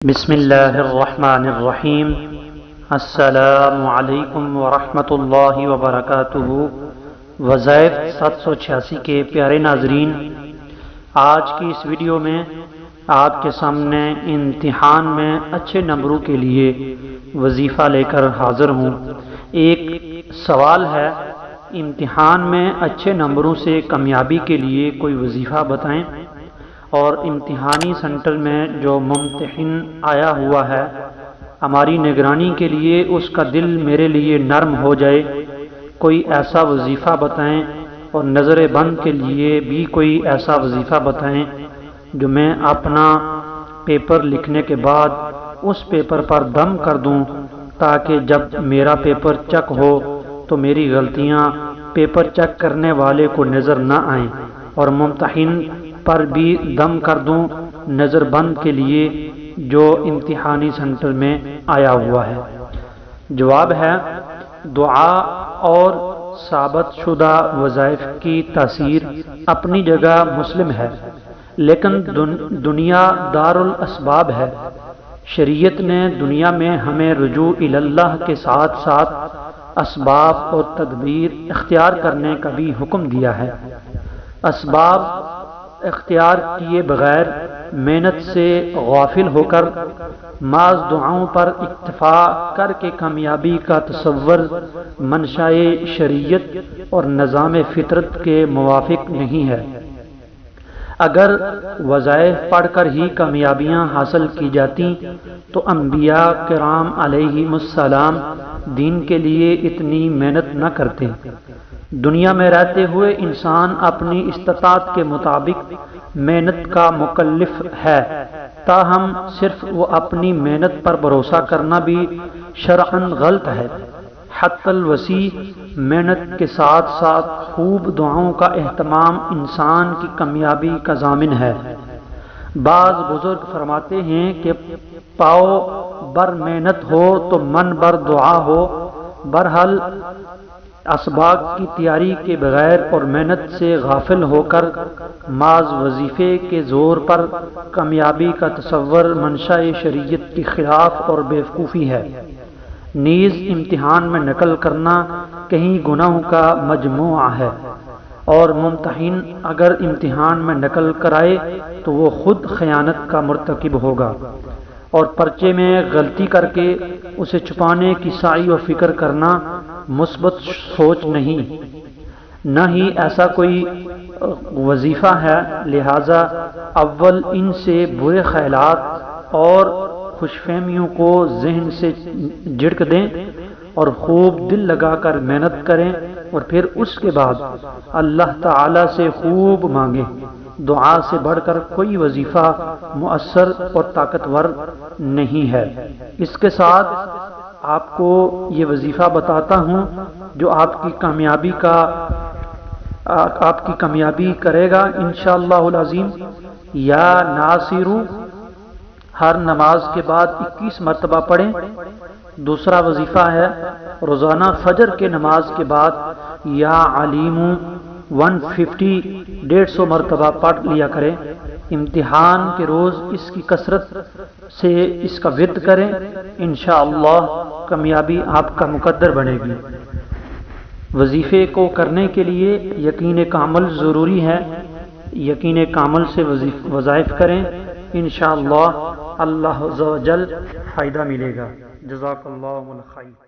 بسم اللہ الرحمن الرحیم۔ السلام علیکم ورحمۃ اللہ وبرکاتہ۔ وظائف 786 کے پیارے ناظرین، آج کی اس ویڈیو میں آپ کے سامنے امتحان میں اچھے نمبروں کے لیے وظیفہ لے کر حاضر ہوں۔ ایک سوال ہے، امتحان میں اچھے نمبروں سے کامیابی کے لیے کوئی وظیفہ بتائیں، اور امتحانی سینٹر میں جو ممتحن آیا ہوا ہے ہماری نگرانی کے لیے اس کا دل میرے لیے نرم ہو جائے، کوئی ایسا وظیفہ بتائیں، اور نظر بند کے لیے بھی کوئی ایسا وظیفہ بتائیں جو میں اپنا پیپر لکھنے کے بعد اس پیپر پر دم کر دوں، تاکہ جب میرا پیپر چیک ہو تو میری غلطیاں پیپر چیک کرنے والے کو نظر نہ آئیں، اور ممتحن پر بھی دم کر دوں نظر بند کے لیے جو امتحانی سینٹر میں آیا ہوا ہے۔ جواب ہے، دعا اور ثابت شدہ وظائف کی تاثیر اپنی جگہ مسلم ہے، لیکن دنیا دار الاسباب ہے۔ شریعت نے دنیا میں ہمیں رجوع اللہ کے ساتھ ساتھ اسباب اور تدبیر اختیار کرنے کا بھی حکم دیا ہے۔ اسباب اختیار کیے بغیر محنت سے غافل ہو کر محض دعاؤں پر اکتفا کر کے کامیابی کا تصور منشائے شریعت اور نظام فطرت کے موافق نہیں ہے۔ اگر وظائف پڑھ کر ہی کامیابیاں حاصل کی جاتی تو انبیاء کرام علیہم السلام دین کے لیے اتنی محنت نہ کرتے۔ دنیا میں رہتے ہوئے انسان اپنی استطاعت کے مطابق محنت کا مکلف ہے، تاہم صرف وہ اپنی محنت پر بھروسہ کرنا بھی شرعاً غلط ہے۔ حتی الوسیع محنت کے ساتھ ساتھ خوب دعاؤں کا اہتمام انسان کی کامیابی کا ضامن ہے۔ بعض بزرگ فرماتے ہیں کہ پاؤ بر محنت ہو تو من بر دعا ہو۔ بہرحال اسباق کی تیاری کے بغیر اور محنت سے غافل ہو کر محض وظیفے کے زور پر کامیابی کا تصور منشاء شریعت کے خلاف اور بیوقوفی ہے۔ نیز امتحان میں نقل کرنا کہیں گناہوں کا مجموعہ ہے، اور ممتحن اگر امتحان میں نقل کرائے تو وہ خود خیانت کا مرتکب ہوگا، اور پرچے میں غلطی کر کے اسے چھپانے کی سعی و فکر کرنا مثبت سوچ نہیں، نہ ہی ایسا کوئی وظیفہ ہے۔ لہذا اول ان سے برے خیالات اور خوش فہمیوں کو ذہن سے جھڑک دیں، اور خوب دل لگا کر محنت کریں، اور پھر اس کے بعد اللہ تعالی سے خوب مانگیں۔ دعا سے بڑھ کر کوئی وظیفہ مؤثر اور طاقتور نہیں ہے۔ اس کے ساتھ آپ کو یہ وظیفہ بتاتا ہوں جو آپ کی کامیابی کرے گا انشاءاللہ العظیم۔ یا ناصرو ہر نماز کے بعد 21 مرتبہ پڑھیں۔ دوسرا وظیفہ ہے، روزانہ فجر کے نماز کے بعد یا علیم 150 مرتبہ پڑھ لیا کریں۔ امتحان کے روز اس کی کثرت سے اس کا ورد کریں، انشاءاللہ کامیابی آپ کا مقدر بنے گی۔ وظیفے کو کرنے کے لیے یقین کامل ضروری ہے۔ یقین کامل سے وظائف کریں، انشاءاللہ اللہ عز و جل فائدہ ملے گا۔ جزاک اللہ خیر۔